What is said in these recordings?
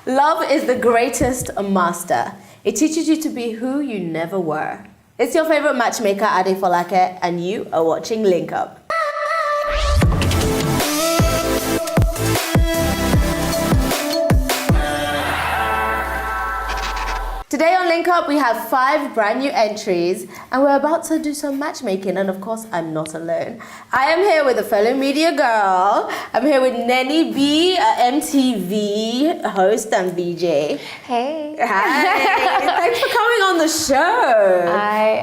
Love is the greatest master. It teaches you to be who you never were. It's your favorite matchmaker, Adefolake, and you are watching Link Up. Today on Link Up, we have 5 brand new entries, and we're about to do some matchmaking, and of course, I'm not alone. I am here with a fellow media girl. I'm here with NENNY B, a MTV host and VJ. Hey. Hi. Thanks for coming on the show.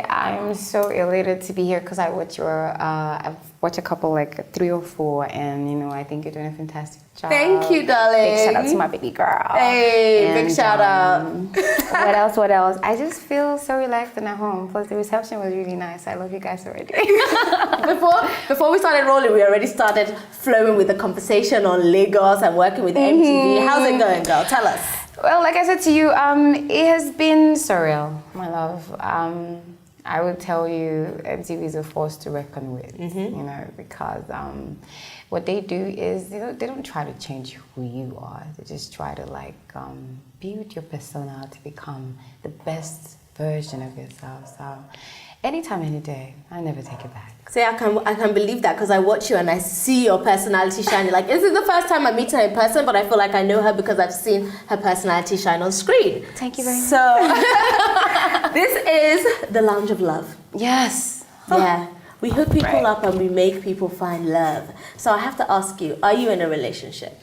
I'm so elated to be here because I watch I've watched a couple, like 3 or 4, and you know, I think you're doing a fantastic job. Thank you, darling. Big shout out to my baby girl. Hey, and, big shout out. What else? I just feel so relaxed and at home. Plus the reception was really nice. I love you guys already. Before we started rolling, we already started flowing with the conversation on Lagos and working with MTV. How's it going, girl? Tell us. Well, like I said to you, it has been surreal, my love. I would tell you MTV is a force to reckon with, you know, because what they do is they don't try to change who you are. They just try to like build your persona to become the best version of yourself. So anytime, any day, I never take it back. See, I can believe that because I watch you and I see your personality shining. Like, this is the first time I meet her in person, but I feel like I know her because I've seen her personality shine on screen. Thank you very much. So, this is the Lounge of Love. Yes. Yeah. We hook people up and we make people find love. So I have to ask you, are you in a relationship?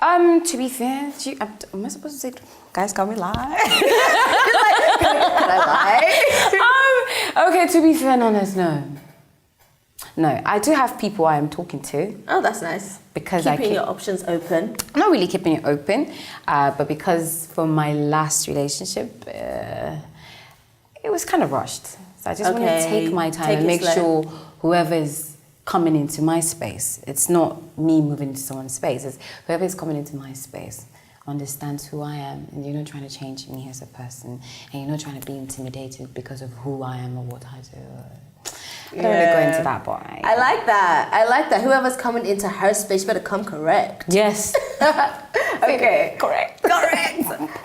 To be fair, am I supposed to say, guys, can we lie? Can I lie? Okay, to be fair and honest, no. No, I do have people I am talking to. Oh, that's nice. Because keeping your options open. I'm not really keeping it open, but because for my last relationship, it was kind of rushed. So I just want to take my time and make sure whoever is coming into my space, it's not me moving into someone's space, it's whoever is coming into my space understands who I am, and you're not trying to change me as a person, and you're not trying to be intimidated because of who I am or what I do. I don't really go into that, but I like that. I like that. Whoever's coming into her space better come correct. Yes. Okay. Correct.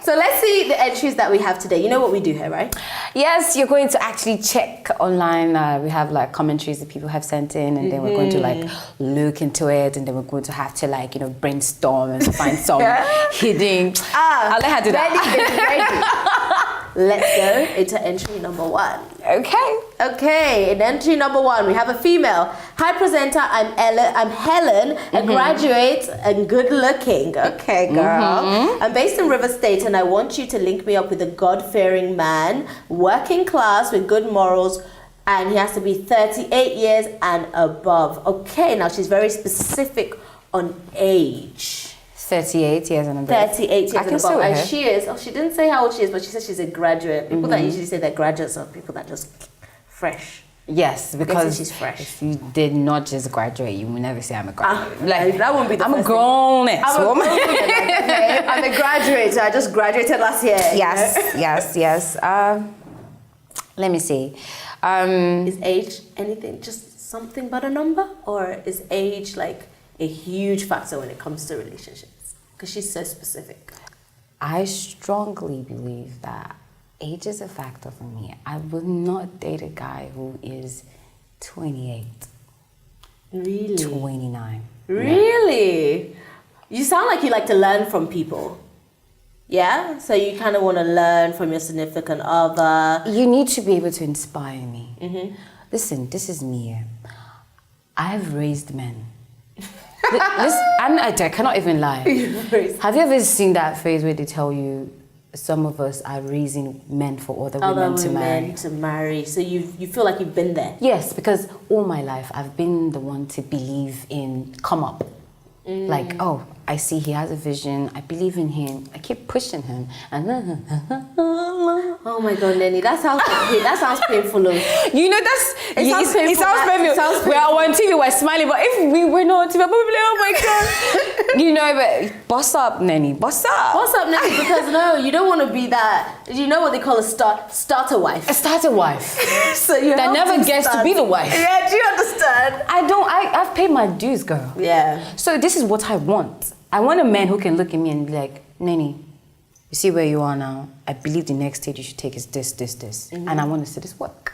So let's see the entries that we have today. You know what we do here, right? Yes, you're going to actually check online. We have like commentaries that people have sent in, and then we're going to like look into it, and then we're going to have to like, you know, brainstorm and find some hidden. I'll let her do that. Let's go into entry number 1. Okay, in entry number 1, we have a female. Hi, presenter. I'm Helen, a graduate and good looking. Okay, girl. I'm based in River State, and I want you to link me up with a God-fearing man, working class with good morals, and he has to be 38 years and above. Okay, now she's very specific on age. 38 years and above. 38 years and above. And she is, she didn't say how old she is, but she said she's a graduate. People that usually say they're graduates are people that just fresh. Yes, because she's fresh. If you did not just graduate, you will never say I'm a graduate. Like, that won't be the I'm first a grown woman. Okay, I'm a graduate, so I just graduated last year. Yes. Let me see. Is age anything, just something but a number? Or is age like a huge factor when it comes to relationships? Because she's so specific. I strongly believe that age is a factor for me. I would not date a guy who is 28. Really? 29. Really? You sound like you like to learn from people. Yeah? So you kind of want to learn from your significant other. You need to be able to inspire me. Listen, this is me. I've raised men. I cannot even lie. Have you ever seen that phase where they tell you some of us are raising men for other women to marry? So you feel like you've been there? Yes, because all my life I've been the one to believe in come up. Like, oh, I see he has a vision. I believe in him. I keep pushing him. And oh my God, Nenny, that sounds painful. You know, it sounds painful. It sounds painful. We're on TV, we're smiling, but if we were not on TV, we'd probably, oh my God. You know, but boss up, Nenny, boss up. Boss up, Nenny, because no, you don't want to be that. You know what they call a starter wife. A starter wife. So you that never gets to be the wife. Yeah, do you understand? I've paid my dues, girl. Yeah. So this is what I want. I want a man who can look at me and be like, Nenny, you see where you are now? I believe the next stage you should take is this. And I want to see this work.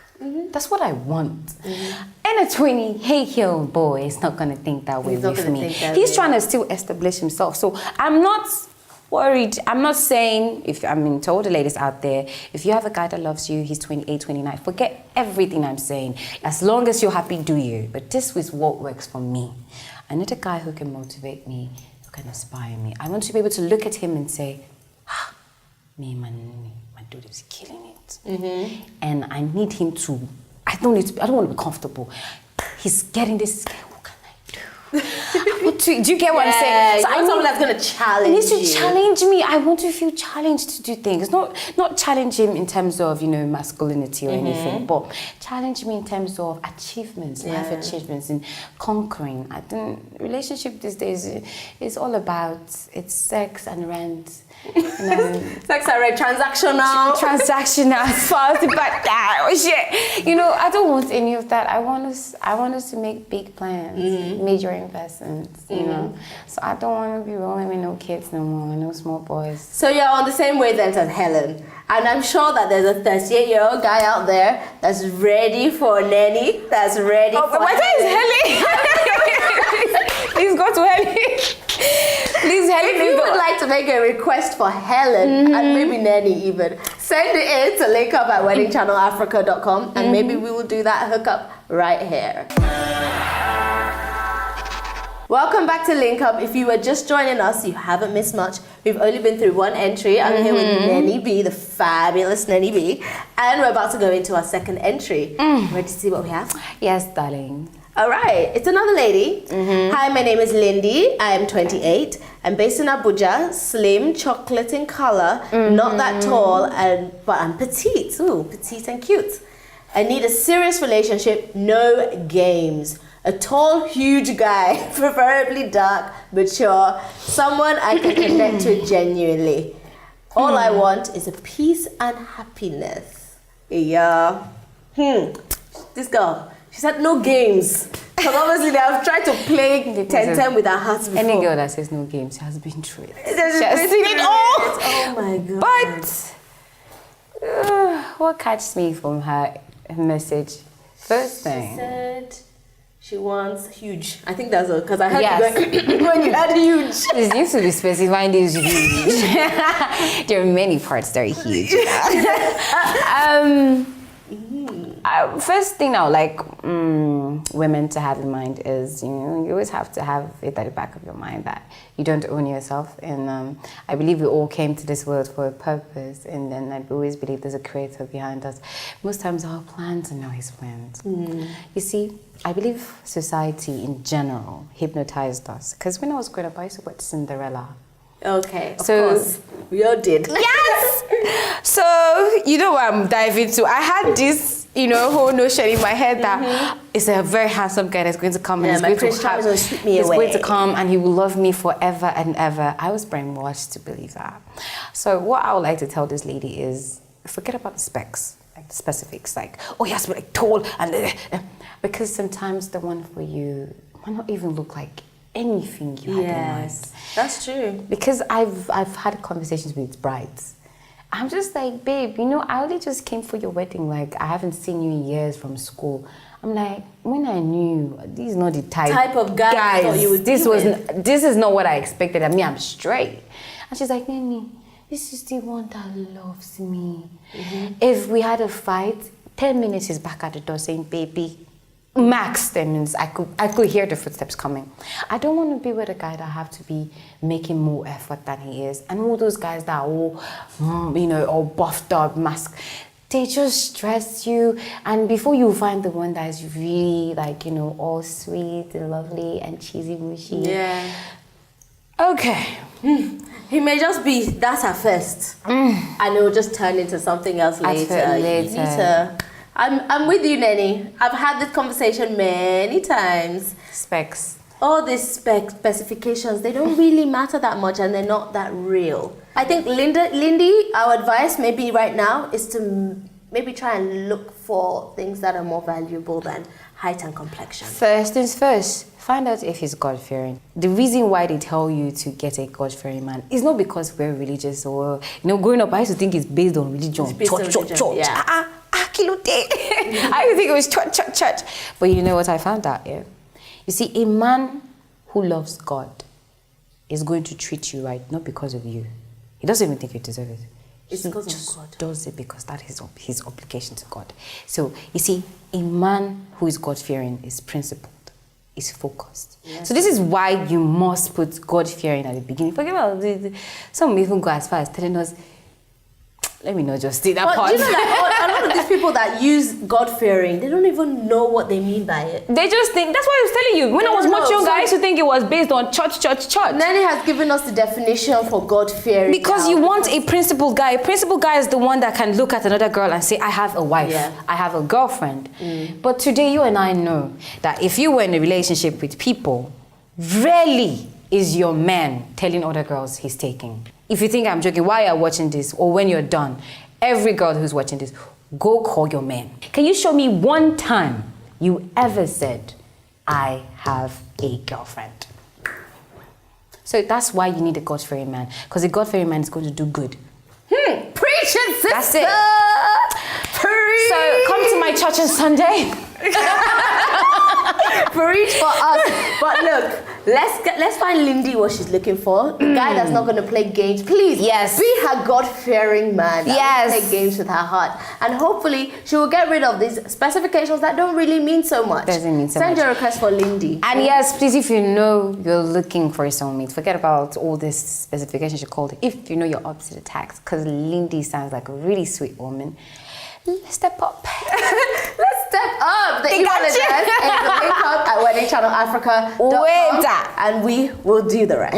That's what I want. And a 28-year-old boy is not going to think that way with me. He's trying to still establish himself. So I'm not worried. I'm not saying, to all the ladies out there, if you have a guy that loves you, he's 28, 29, forget everything I'm saying. As long as you're happy, do you. But this is what works for me. I need a guy who can motivate me, who can inspire me. I want to be able to look at him and say, me, my dude is killing it. And I need him to, I don't want to be comfortable. He's getting this, what can I do? Do you get what I'm saying? So I want someone that's going to challenge you. He needs to challenge me. I want to feel challenged to do things. Not challenge him in terms of, masculinity or anything, but challenge me in terms of achievements, life achievements, and conquering. I think relationship these days is all about it's sex and rent. Sex and rent, transactional, fast, back that. Oh shit! I don't want any of that. I want us to make big plans, major investments. So I don't want to be rolling with no kids no more, no small boys. So you're on the same wavelength as Helen, and I'm sure that there's a 38-year-old guy out there that's ready for Nenny. That's ready. Oh, for my name is Helen. Please go to Helen. Please, Helen. If you would like to make a request for Helen and maybe Nenny even, send it in to linkup@weddingchannelafrica.com and maybe we will do that hookup right here. Welcome back to Link Up. If you were just joining us, you haven't missed much. We've only been through one entry. I'm here with Nenny B, the fabulous Nenny B, and we're about to go into our second entry. Ready to see what we have? Yes, darling. All right, it's another lady. Hi, my name is Lindy. I am 28. I'm based in Abuja, slim, chocolate in color, not that tall, but I'm petite. Ooh, petite and cute. I need a serious relationship, no games. A tall, huge guy, preferably dark, mature, someone I can connect with genuinely. All I want is a peace and happiness. Yeah. This girl. She said no games. Because obviously they have tried to play 10-10 with her hearts before. Any girl that says no games, she has been through it. She has seen it all. Oh my God. But what catches me from her message? First thing. She said she wants huge. I think that's all. Because I heard you going, when you had huge. It needs to be specifying this huge. There are many parts that are huge. First thing I would like women to have in mind is, you always have to have it at the back of your mind that you don't own yourself. And I believe we all came to this world for a purpose. And then I always believe there's a creator behind us. Most times our plans are not his plans. You see, I believe society in general hypnotized us. Because when I was growing up, I used to watch Cinderella. Okay, of course. We all did. Yes! So, you know what I'm diving to. I had this, whole notion in my head that it's a very handsome guy that's going to come and he's going to come and he will love me forever and ever. I was brainwashed to believe that. So what I would like to tell this lady is, forget about the specs, like the specifics, like, oh, he has to be like tall and because sometimes the one for you might not even look like anything you had in mind. That's true. Because I've had conversations with brides. I'm just like, babe, I only just came for your wedding. Like, I haven't seen you in years from school. I'm like, when I knew, this is not the type of guy I thought you would this is not what I expected. I mean, I'm straight. And she's like, Nenny, this is the one that loves me. If we had a fight, 10 minutes he's back at the door saying, baby, max 10 minutes, I could hear the footsteps coming. I don't want to be with a guy that I have to be making more effort than he is. And all those guys that are all, all buffed up, masked, they just stress you. And before you find the one that is really all sweet and lovely and cheesy mushy. Okay. He may just be, that's at first. And it will just turn into something else later. Later. I'm with you, Nenny. I've had this conversation many times. Specs. All these specifications, they don't really matter that much and they're not that real. I think Lindy, our advice maybe right now is to maybe try and look for things that are more valuable than height and complexion. First things first, find out if he's God-fearing. The reason why they tell you to get a God-fearing man is not because we're religious or, growing up I used to think it's based on religion. Church. Yeah. I used to think it was church. But you know what I found out, yeah? You see, a man who loves God is going to treat you right, not because of you. He doesn't even think you deserve it. It's because of God. Does it because that is his obligation to God. So, you see, a man who is God-fearing is principled, is focused. Yes. So this is why you must put God-fearing at the beginning. Forget about some even go as far as telling us, let me not just say that part. You know that a lot of these people that use God-fearing, they don't even know what they mean by it. They just think, that's what I was telling you. When I was much younger, I used to think it was based on church. Nenny has given us the definition for God-fearing. Because you want a principled guy. A principled guy is the one that can look at another girl and say, I have a wife, I have a girlfriend. But today you and I know that if you were in a relationship with people, rarely is your man telling other girls he's taking. If you think I'm joking, while you're watching this or when you're done, every girl who's watching this, go call your man. Can you show me one time you ever said, I have a girlfriend? So that's why you need a God-fearing man. Because a God-fearing man is going to do good. Preach it, sister! That's it. Preach. So come to my church on Sunday. Preach for us. But look, let's find Lindy what she's looking for. The guy that's not going to play games. Please, be her God-fearing man. That will play games with her heart. And hopefully, she will get rid of these specifications that don't really mean so much. Doesn't mean so much. Send your request for Lindy. And yes, please, if you know you're looking for a soulmate, forget about all this specifications you called. If you know you're up to the task, because Lindy sounds like a really sweet woman. Let's step up. Let's step up. The email address is linkup@weddingchannelafrica.com, and we will do the rest.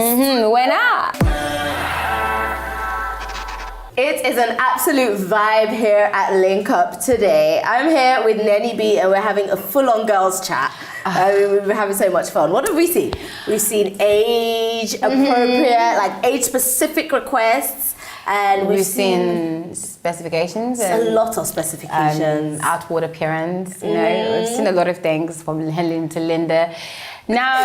It is an absolute vibe here at Link Up today. I'm here with Nenny B, and we're having a full-on girls chat. We've been having so much fun. What have we seen? We've seen age-appropriate, like age-specific requests. And we've seen specifications. A lot of specifications. Outward appearance, we've seen a lot of things from Helen to Linda. Now,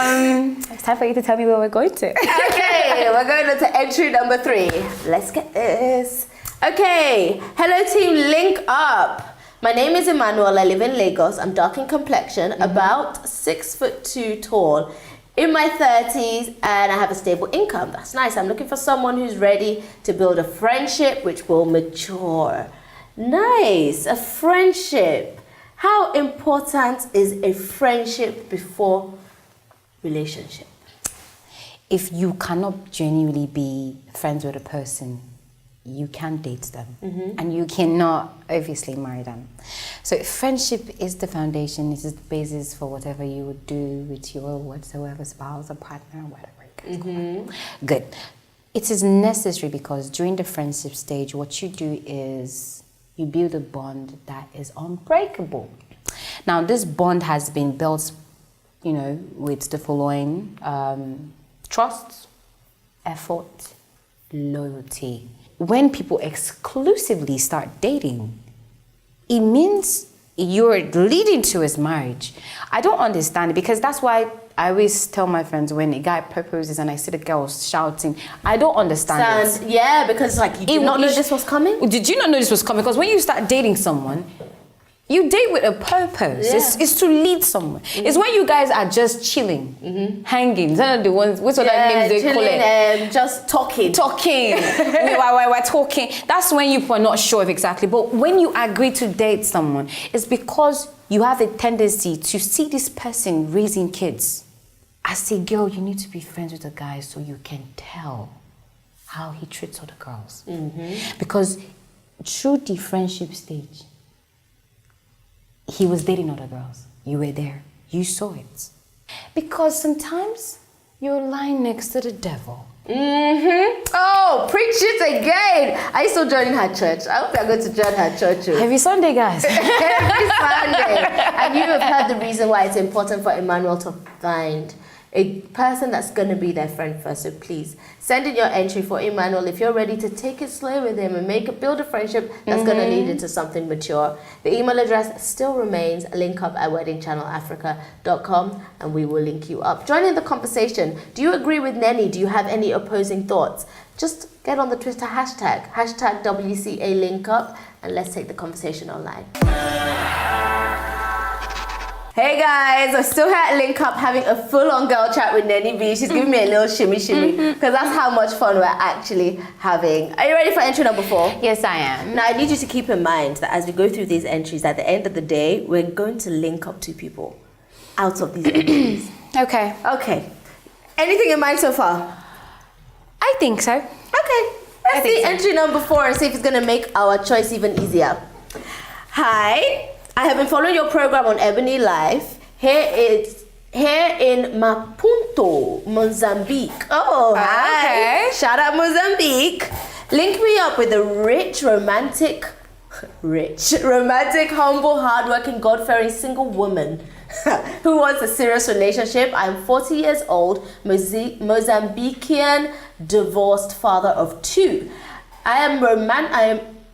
it's time for you to tell me where we're going to. Okay, we're going to entry number 3. Let's get this. Okay, hello team, link up. My name is Emmanuel, I live in Lagos. I'm dark in complexion, about 6'2" tall. In my 30s, and I have a stable income. That's nice. I'm looking for someone who's ready to build a friendship which will mature. Nice, a friendship. How important is a friendship before relationship? If you cannot genuinely be friends with a person, you can't date them, and you cannot obviously marry them. So friendship is the foundation, it is the basis for whatever you would do with your whatsoever spouse or partner, whatever you guys call it. Good. It is necessary because during the friendship stage, what you do is you build a bond that is unbreakable. Now, this bond has been built, with the following: trust, effort, loyalty. When people exclusively start dating, it means you're leading to his marriage. I don't understand it, because that's why I always tell my friends when a guy proposes and I see the girl shouting, I don't understand it. Yeah, because you did not know this was coming? Did you not know this was coming? Because when you start dating someone, you date with a purpose. Yeah. It's to lead somewhere. It's when you guys are just chilling, hanging. Those are the ones, what's other names they call it? Just talking. We're talking. That's when you are not sure of exactly. But when you agree to date someone, it's because you have a tendency to see this person raising kids. As a girl, you need to be friends with a guy so you can tell how he treats other girls. Because through the friendship stage, he was dating other girls. You were there. You saw it. Because sometimes you're lying next to the devil. Oh, preach it again. Are you still joining her church? I hope you're going to join her church. Every Sunday, guys. Every Sunday. And you have heard the reason why it's important for Emmanuel to find a person that's going to be their friend first. So please send in your entry for Emmanuel if you're ready to take it slow with him and build a friendship that's going to lead into something mature. The email address still remains linkup@weddingchannelafrica.com, and we will link you up. Join in the conversation. Do you agree with Nenny? Do you have any opposing thoughts? Just get on the Twitter hashtag WCALINKUP, and let's take the conversation online. Hey guys, I'm still here at Link Up having a full-on girl chat with Nenny B. She's giving me a little shimmy because that's how much fun we're actually having. Are you ready for entry number 4? Yes, I am. Now I need you to keep in mind that as we go through these entries, at the end of the day, we're going to link up 2 people out of these entries. Okay. Okay. Anything in mind so far? I think so. Okay. Let's see entry number 4 and see if it's going to make our choice even easier. Hi. I have been following your program on Ebony Life. Here in Maputo, Mozambique. Oh, hi. Okay. Shout out Mozambique. Link me up with a romantic, humble, hardworking, God-fearing single woman who wants a serious relationship. I'm 40 years old, Mozambican, divorced father of 2. I am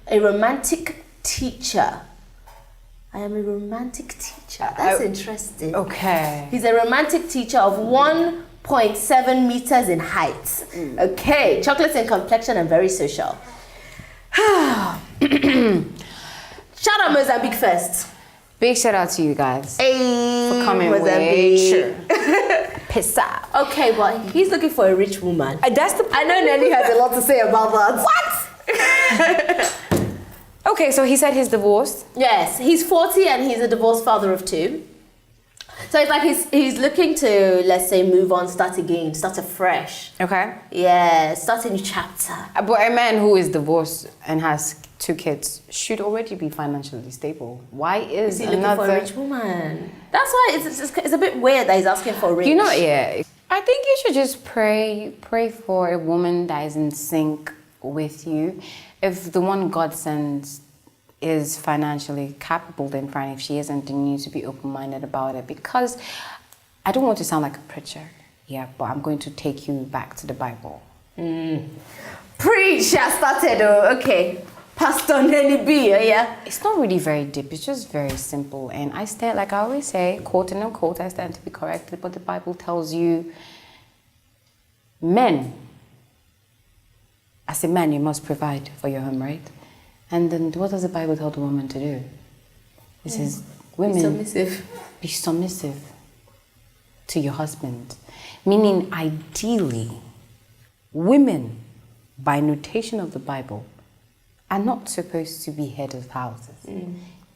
a romantic teacher. I am a romantic teacher. That's interesting. Okay. He's a romantic teacher of 1.7 meters in height. Okay. Chocolates in complexion and very social. Shout out Mozambique first. Big shout out to you guys. Hey, for coming Mozambique. with. Piss out. Okay, but he's looking for a rich woman. I know Nenny has a lot to say about that. What? Okay, so he said he's divorced. Yes, he's 40 and he's a divorced father of 2. So it's like he's looking to, let's say, move on, start again, start afresh. Okay. Yeah, start a new chapter. But a man who is divorced and has 2 kids should already be financially stable. Why is he looking for a rich woman? That's why it's a bit weird that he's asking for a rich. You know, yeah. I think you should just pray for a woman that is in sync with you. If the one God sends is financially capable, then fine. If she isn't, then you need to be open-minded about it. Because I don't want to sound like a preacher, yeah, but I'm going to take you back to the Bible. Preach! I started. Okay. Pastor Nenny B, yeah? It's not really very deep. It's just very simple. And I stand, like I always say, quote and unquote, I stand to be corrected, but the Bible tells you, men, as a man, you must provide for your home, right? And then what does the Bible tell the woman to do? It says, women, be submissive to your husband. Meaning, ideally, women, by notation of the Bible, are not supposed to be head of houses.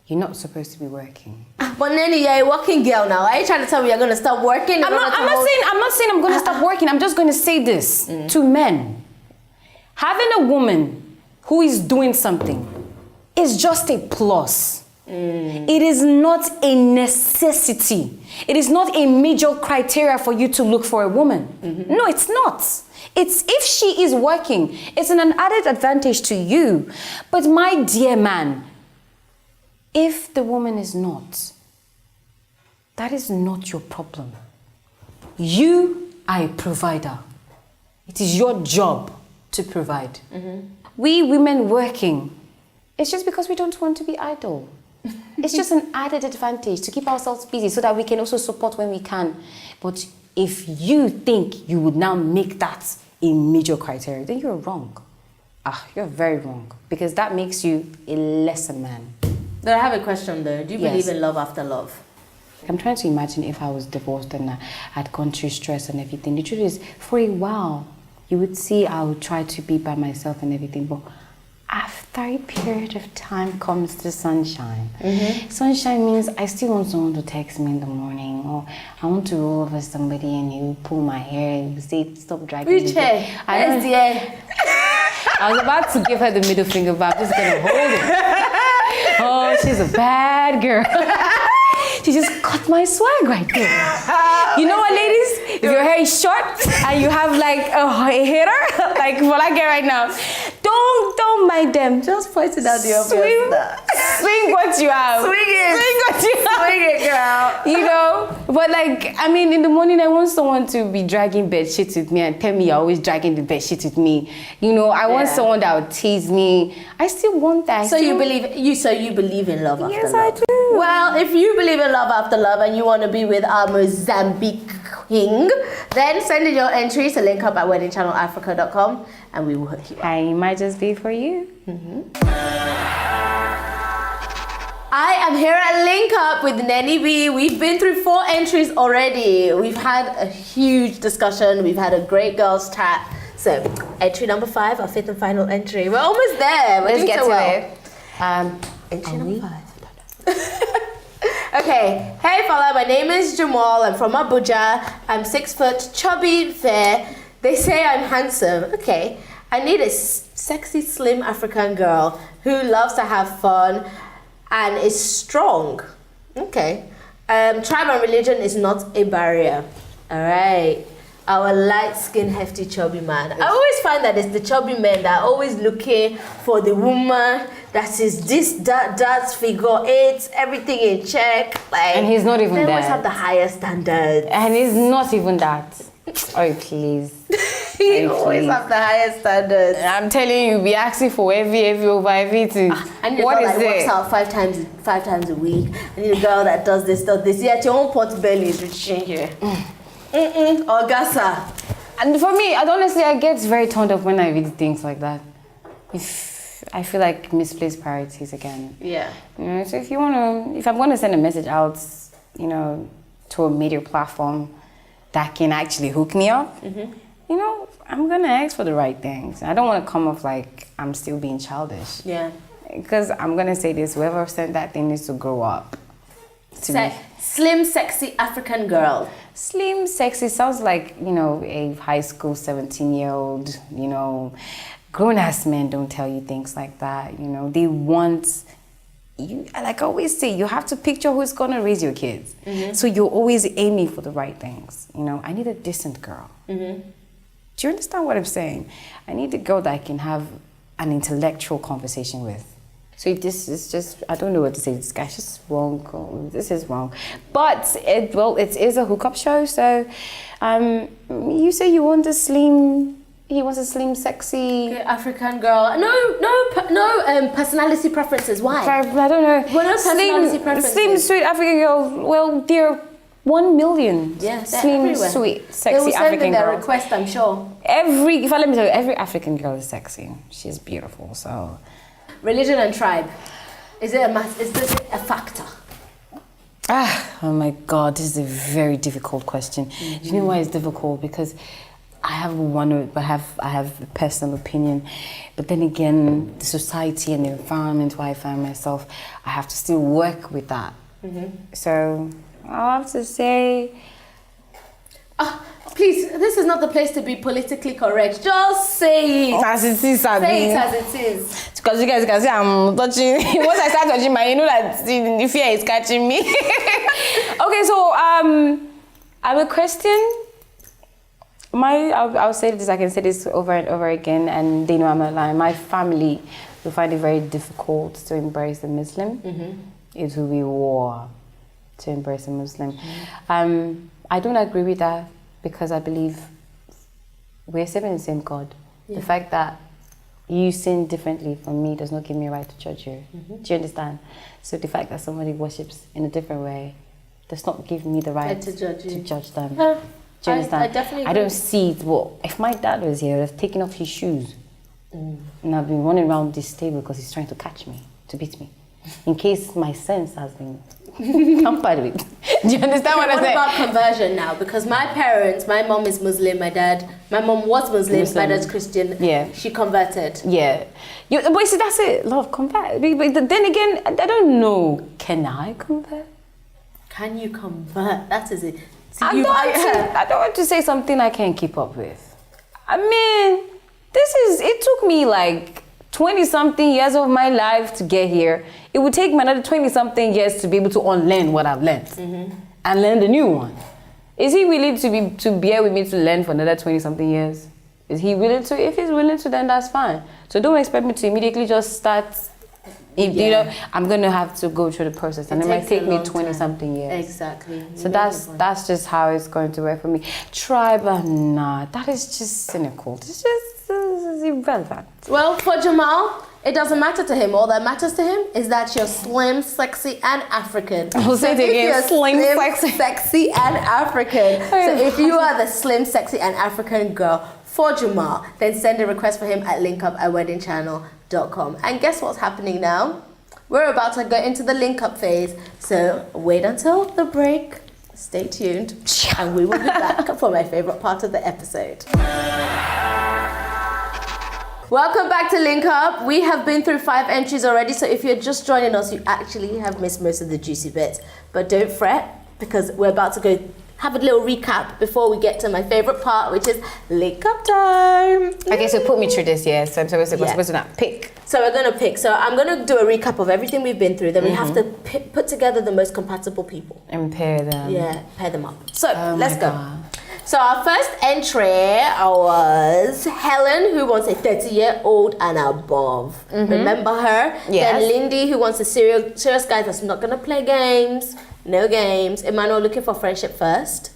You're not supposed to be working. But Nenny, you're a working girl now. Are you trying to tell me you're going to stop working? I'm not saying I'm going to stop working. I'm just going to say this to men. Having a woman who is doing something is just a plus. It is not a necessity. It is not a major criteria for you to look for a woman. No, it's not. It's if she is working, it's an added advantage to you. But my dear man, if the woman is not, that is not your problem. You are a provider. It is your job to provide. We women working, it's just because we don't want to be idle. It's just an added advantage to keep ourselves busy so that we can also support when we can. But if you think you would now make that a major criteria, then you're wrong. You're very wrong. Because that makes you a lesser man. But I have a question though. Do you believe in love after love? I'm trying to imagine if I was divorced and I had gone through stress and everything. The truth is, for a while, you would see I would try to be by myself and everything, but after a period of time comes the sunshine. Sunshine means I still want someone to text me in the morning, or I want to roll over somebody and you pull my hair and say, stop dragging me. Which hair? I was about to give her the middle finger, but I'm just going to hold it. Oh, she's a bad girl. She just cut my swag right there. You know what, ladies? If your hair is short and you have like a hater, like what I get right now, don't mind them. Just point it out the obvious. Swing what you have. Swing it. Swing what you have. Swing it, girl. You know? But like, I mean, in the morning, I want someone to be dragging bed sheets with me and tell me you're always dragging the bed sheets with me. You know, I want someone that would tease me. I still want that. So you believe in love after love? Yes, I do. Well, if you believe in love after love and you want to be with our Mozambique king, then send in your entries to linkup@weddingchannelafrica.com and we will hook you up. I might just be for you. I am here at Link Up with Nenny B. We've been through 4 entries already. We've had a huge discussion. We've had a great girls chat. So, entry number 5, our 5th and final entry. We're almost there. Let's get to it. Entry number 5. Okay. Hey, fella. My name is Jamal. I'm from Abuja. I'm 6 foot, chubby, fair. They say I'm handsome. Okay. I need a sexy, slim African girl who loves to have fun and is strong. Okay. Tribe and religion is not a barrier. All right. Our light-skinned, hefty, chubby man. I always find that it's the chubby men that are always looking for the woman that is this, that, figure 8, everything in check. Like, and he's not even that. They always have the highest standards. And he's not even that. Oh, please. He always have the highest standards. I'm telling you, be asking for every over everything. I need a girl that works out 5 times a week. I need a girl that does this. Yet your own pot belly is reaching here. Augasta. And for me, honestly, I get very turned up when I read things like that. If I feel like misplaced priorities again. Yeah. You know, so if I'm gonna send a message out, you know, to a media platform that can actually hook me up, you know, I'm gonna ask for the right things. I don't want to come off like I'm still being childish. Yeah. Because I'm gonna say this: whoever sent that thing needs to grow up. Slim, sexy African girl. Slim, sexy sounds like, you know, a high school 17-year-old. You know, grown-ass men don't tell you things like that. You know, they want you. Like I always say, you have to picture who's gonna raise your kids. So you're always aiming for the right things. You know, I need a decent girl. Do you understand what I'm saying? I need a girl that I can have an intellectual conversation with. So if this is just, I don't know what to say, this guy's just wrong, this is wrong. But, it is a hookup show, so you say you want a slim, he wants a slim, sexy... Okay, African girl. No personality preferences, why? I don't know. Well, no personality preferences. Slim, sweet African girl, well, they're 1 million. Yeah, slim, everywhere. Sweet, sexy they will send African in their girl. request, I'm sure. Let me tell you, every African girl is sexy. She's beautiful, so... Religion and tribe. Is this a factor? Oh my God, this is a very difficult question. You know why it's difficult? Because I have a personal opinion, but then again, the society and the environment where I find myself, I have to still work with that. So I'll have to say. Please, this is not the place to be politically correct. Just say it. As it is, Say it as it is. Because you guys can see I'm touching. Once I start touching you know that the fear is catching me. Okay, so I'm a Christian. I'll say this. I can say this over and over again, and they know I'm not lying. My family will find it very difficult to embrace the Muslim. It will be war to embrace a Muslim. I don't agree with that. Because I believe we're serving the same God. Yeah. The fact that you sin differently from me does not give me a right to judge you. Do you understand? So the fact that somebody worships in a different way does not give me the right to judge them. Do you understand? I definitely agree. I don't see it. Well, if my dad was here, I'd have taken off his shoes. And I've been running around this table because he's trying to catch me, to beat me. In case my sense has been tampered with. Do you understand what I'm saying? What about conversion now? Because my parents, my mom is Muslim, my mom was Muslim, my dad's Christian. Yeah. She converted. Yeah. But see, that's it. Love, convert. But then again, I don't know. Can I convert? Can you convert? That is it. See, I don't want to say something I can't keep up with. I mean, it took me like 20-something years of my life to get here. It would take me another 20-something years to be able to unlearn what I've learned and learn the new one. Is he willing to bear with me to learn for another 20-something years? Is he willing to? If he's willing to, then that's fine. So don't expect me to immediately just start. You know, I'm gonna have to go through the process, and it might take me 20-something years. Exactly. So that's just how it's going to work for me. Tribe or not, that is just cynical. It's just irrelevant. Well, for Jamal, it doesn't matter to him. All that matters to him is that you're slim, sexy, and African. I'll say it again. Slim, sexy, and African. So if you are the slim, sexy, and African girl for Jamal, then send a request for him at linkup@weddingchannel.com. And guess what's happening now? We're about to go into the link up phase. So wait until the break. Stay tuned. And we will be back for my favorite part of the episode. Welcome back to Link Up. We have been through 5 entries already, so if you're just joining us, you actually have missed most of the juicy bits. But don't fret, because we're about to go have a little recap before we get to my favorite part, which is Link Up time. Okay, so put me through this, yeah. So I'm supposed to not pick. So we're gonna pick. So I'm gonna do a recap of everything we've been through. Then we have to put together the most compatible people and pair them. Yeah, pair them up. So let's go. So our first entry was Helen, who wants a 30-year-old and above. Remember her? Yes. Then Lindy, who wants a serious guy that's not gonna play games. No games. Emmanuel, looking for friendship first.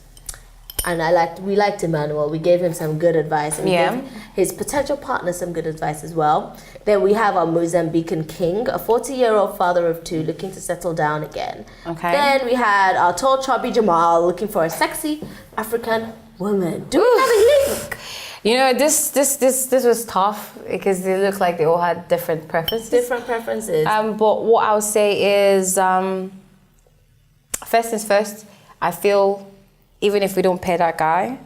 And we liked Emmanuel. We gave him some good advice. And we gave his potential partner some good advice as well. Then we have our Mozambican king, a 40-year-old father of 2 looking to settle down again. Okay. Then we had our tall, chubby Jamal looking for a sexy African woman. Do we have a link? You know, this was tough because they looked like they all had different preferences. But what I'll say is, first things first, I feel, even if we don't pair that guy,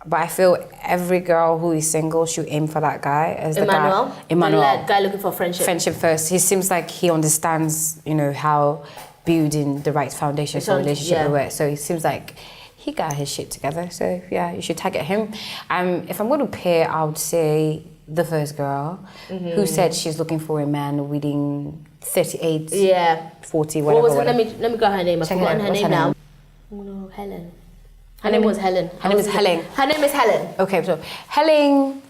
but I feel every girl who is single should aim for that guy as Emmanuel? The Emmanuel. The guy looking for friendship. Friendship first. He seems like he understands, you know, how building the right foundation for a relationship will work. So it seems like he got his shit together. So yeah, you should target him. If I'm going to pair, I would say the first girl who said she's looking for a man within 38, 40, whatever. Let me get her name. I've forgotten her name now. Oh no, Helen. Her name was Helen. Her name is Helen. Her name is Helen. Okay, so Helen,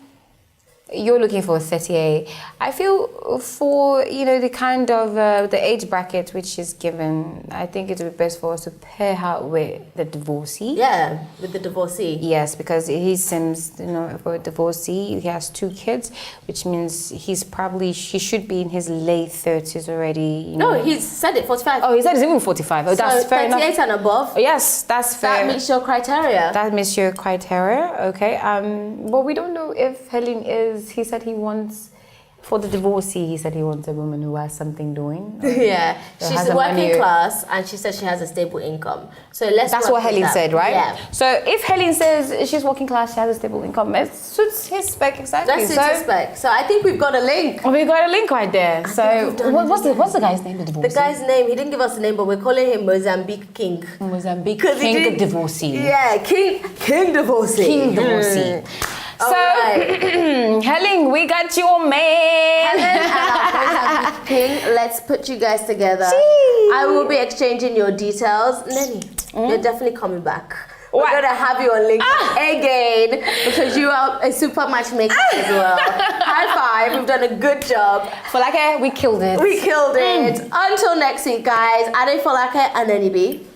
you're looking for 38. I feel for, you know, the kind of, the age bracket which is given, I think it would be best for us to pair her with the divorcee. Yeah, with the divorcee. Yes, because he seems, you know, for a divorcee, he has 2 kids, which means he should be in his late 30s already. You know. No, he's said it, 45. Oh, he said he's even 45. Oh, that's fair enough. 38 and above. Oh, yes, that's fair. That meets your criteria. That meets your criteria, okay. But we don't know if Helen he said he wants, for the divorcee, he said he wants a woman who has something doing. Yeah, she's working class and she says she has a stable income. So that's what Helen said, right? Yeah. So if Helen says she's working class, she has a stable income, it suits his spec exactly. That suits his spec. So I think we've got a link. We've got a link right there. So what's the guy's name, the divorcee? The guy's name, he didn't give us a name, but we're calling him Mozambique King. Mozambique King divorcee. Yeah, King divorcee. King divorcee. So, Helen, we got your man. Helen and our King, let's put you guys together. Jeez. I will be exchanging your details. Nenny, you're definitely coming back. We're going to have you on link again because you are a super matchmaker as well. High five, we've done a good job. Folake, we killed it. We killed it. Until next week, guys. Adefolake and NENNY B.